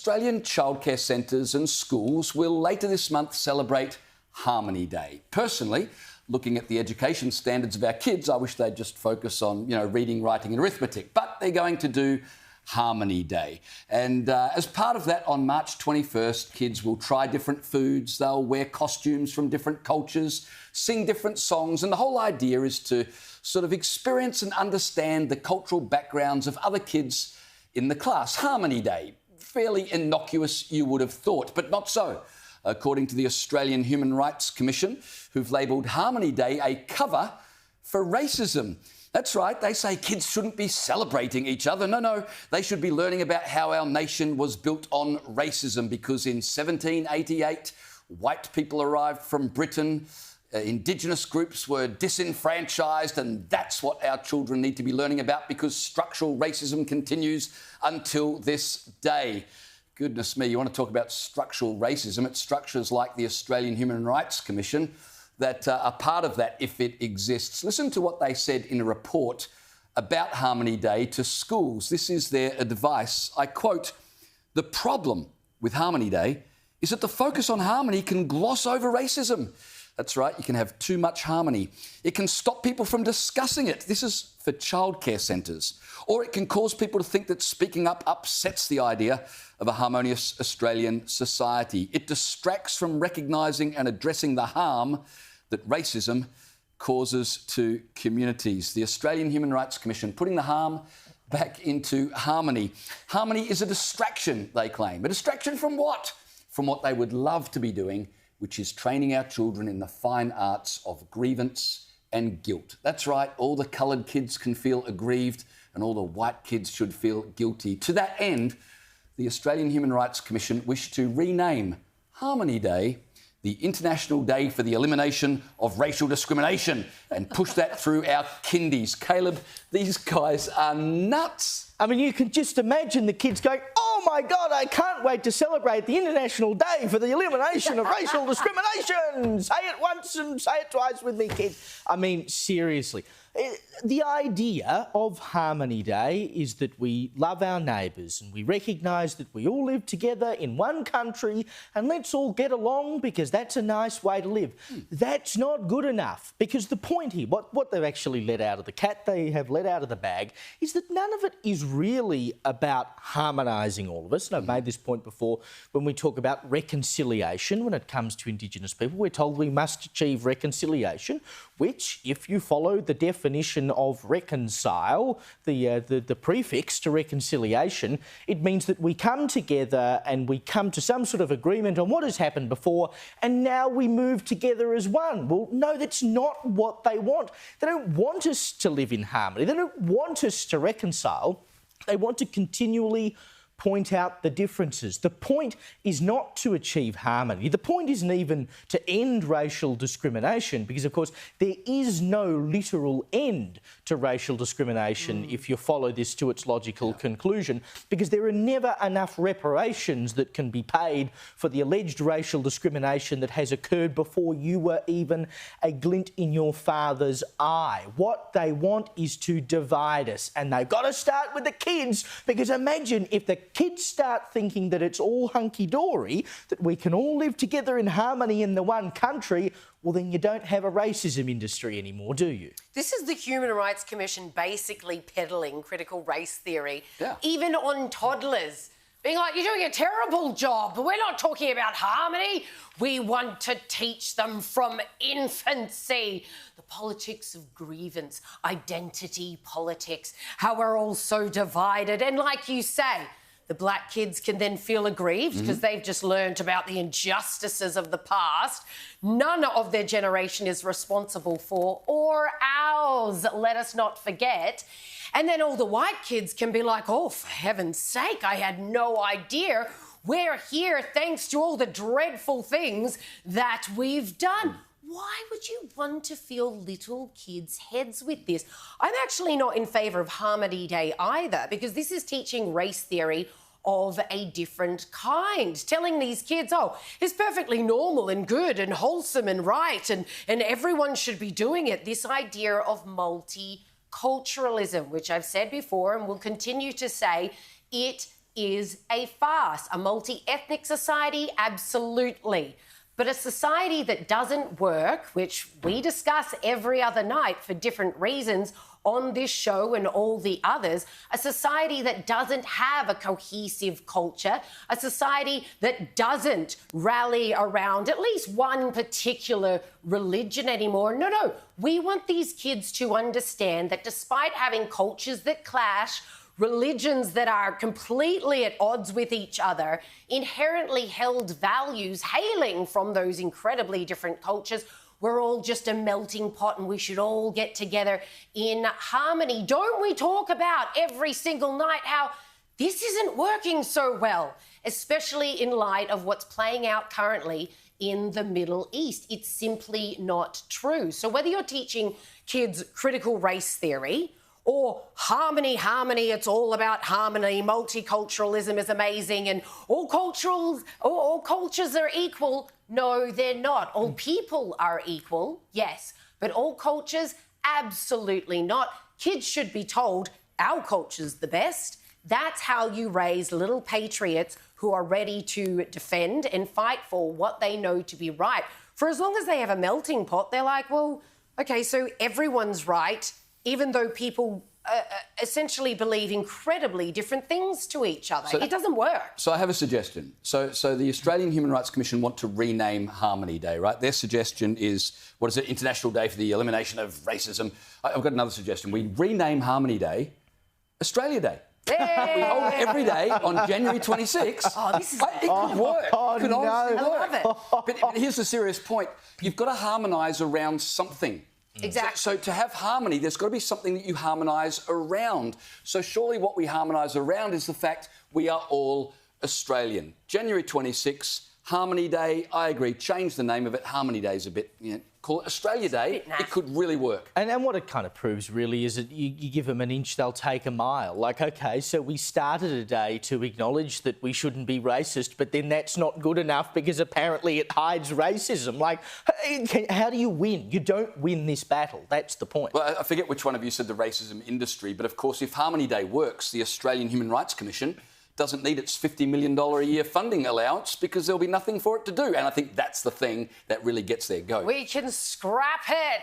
Australian childcare centres and schools will later this month celebrate Harmony Day. Personally, looking at the education standards of our kids, I wish they'd just focus on, reading, writing and arithmetic. But they're going to do Harmony Day. And as part of that, on March 21st, kids will try different foods, they'll wear costumes from different cultures, sing different songs, and the whole idea is to sort of experience and understand the cultural backgrounds of other kids in the class. Harmony Day, fairly innocuous, you would have thought, but not so. According to the Australian Human Rights Commission, who've labelled Harmony Day a cover for racism. That's right, they say kids shouldn't be celebrating each other. No, they should be learning about how our nation was built on racism, because in 1788, white people arrived from Britain, Indigenous groups were disenfranchised, and that's what our children need to be learning about, because structural racism continues until this day. Goodness me, you want to talk about structural racism? It's structures like the Australian Human Rights Commission that are part of that, if it exists. Listen to what they said in a report about Harmony Day to schools. This is their advice. I quote, "The problem with Harmony Day is that the focus on harmony can gloss over racism." That's right, you can have too much harmony. It can stop people from discussing it. This is for childcare centres. Or it can cause people to think that speaking up upsets the idea of a harmonious Australian society. It distracts from recognising and addressing the harm that racism causes to communities. The Australian Human Rights Commission putting the harm back into harmony. Harmony is a distraction, they claim. A distraction from what? From what they would love to be doing, which is training our children in the fine arts of grievance and guilt. That's right, all the coloured kids can feel aggrieved and all the white kids should feel guilty. To that end, the Australian Human Rights Commission wished to rename Harmony Day the International Day for the Elimination of Racial Discrimination and push that through our kindies. Caleb, these guys are nuts. I mean, you can just imagine the kids going, "Oh my God, I can't wait to celebrate the International Day for the Elimination of Racial Discrimination." Say it once and say it twice with me, kids. I mean, seriously. The idea of Harmony Day is that we love our neighbours and we recognise that we all live together in one country and let's all get along because that's a nice way to live. That's not good enough, because the point here, what they've actually let out of the cat, they have let out of the bag, is that none of it is really about harmonising all of us. And I've made this point before when we talk about reconciliation. When it comes to Indigenous people, we're told we must achieve reconciliation, which, if you follow the definition of reconcile, the prefix to reconciliation, it means that we come together and we come to some sort of agreement on what has happened before, and now we move together as one. Well, no, that's not what they want. They don't want us to live in harmony. They don't want us to reconcile. They want to continually point out the differences. The point is not to achieve harmony. The point isn't even to end racial discrimination, because, of course, there is no literal end to racial discrimination if you follow this to its logical conclusion, because there are never enough reparations that can be paid for the alleged racial discrimination that has occurred before you were even a glint in your father's eye. What they want is to divide us, and they've got to start with the kids, because imagine if the kids start thinking that it's all hunky-dory, that we can all live together in harmony in the one country, well, then you don't have a racism industry anymore, do you? This is the Human Rights Commission basically peddling critical race theory, even on toddlers. Being like, you're doing a terrible job, but we're not talking about harmony. We want to teach them from infancy the politics of grievance, identity politics, how we're all so divided. And like you say, the black kids can then feel aggrieved because they've just learned about the injustices of the past. None of their generation is responsible for, or ours, let us not forget. And then all the white kids can be like, oh, for heaven's sake, I had no idea. We're here thanks to all the dreadful things that we've done. Why would you want to fill little kids' heads with this? I'm actually not in favour of Harmony Day either, because this is teaching race theory of a different kind, telling these kids, oh, it's perfectly normal and good and wholesome and right and everyone should be doing it. This idea of multiculturalism, which I've said before and will continue to say, it is a farce. A multi-ethnic society, absolutely. But a society that doesn't work, which we discuss every other night for different reasons on this show and all the others, a society that doesn't have a cohesive culture, a society that doesn't rally around at least one particular religion anymore. No, we want these kids to understand that despite having cultures that clash, religions that are completely at odds with each other, inherently held values hailing from those incredibly different cultures, we're all just a melting pot and we should all get together in harmony. Don't we talk about every single night how this isn't working so well, especially in light of what's playing out currently in the Middle East? It's simply not true. So whether you're teaching kids critical race theory or harmony, it's all about harmony, multiculturalism is amazing, and all cultures are equal. No, they're not. All people are equal, yes, but all cultures, absolutely not. Kids should be told our culture's the best. That's how you raise little patriots who are ready to defend and fight for what they know to be right. For as long as they have a melting pot, they're like, well, OK, so everyone's right, even though people essentially believe incredibly different things to each other. So, it doesn't work. So I have a suggestion. So the Australian Human Rights Commission want to rename Harmony Day, right? Their suggestion is, what is it, International Day for the Elimination of Racism. I've got another suggestion. We rename Harmony Day Australia Day. Hey! We hold it every day on January 26th. Oh, this is... It could work. It could honestly work. I love it. But here's the serious point. You've got to harmonise around something. Exactly. So to have harmony, there's got to be something that you harmonise around. So surely what we harmonise around is the fact we are all Australian. January 26, Harmony Day, I agree. Change the name of it. Harmony Day is a bit, call it Australia Day. It could really work. And what it kind of proves really is that you give them an inch, they'll take a mile. Like, OK, so we started a day to acknowledge that we shouldn't be racist, but then that's not good enough because apparently it hides racism. Like, how do you win? You don't win this battle. That's the point. Well, I forget which one of you said the racism industry, but of course, if Harmony Day works, the Australian Human Rights Commission doesn't need its $50 million a year funding allowance because there'll be nothing for it to do. And I think that's the thing that really gets their go. We can scrap it.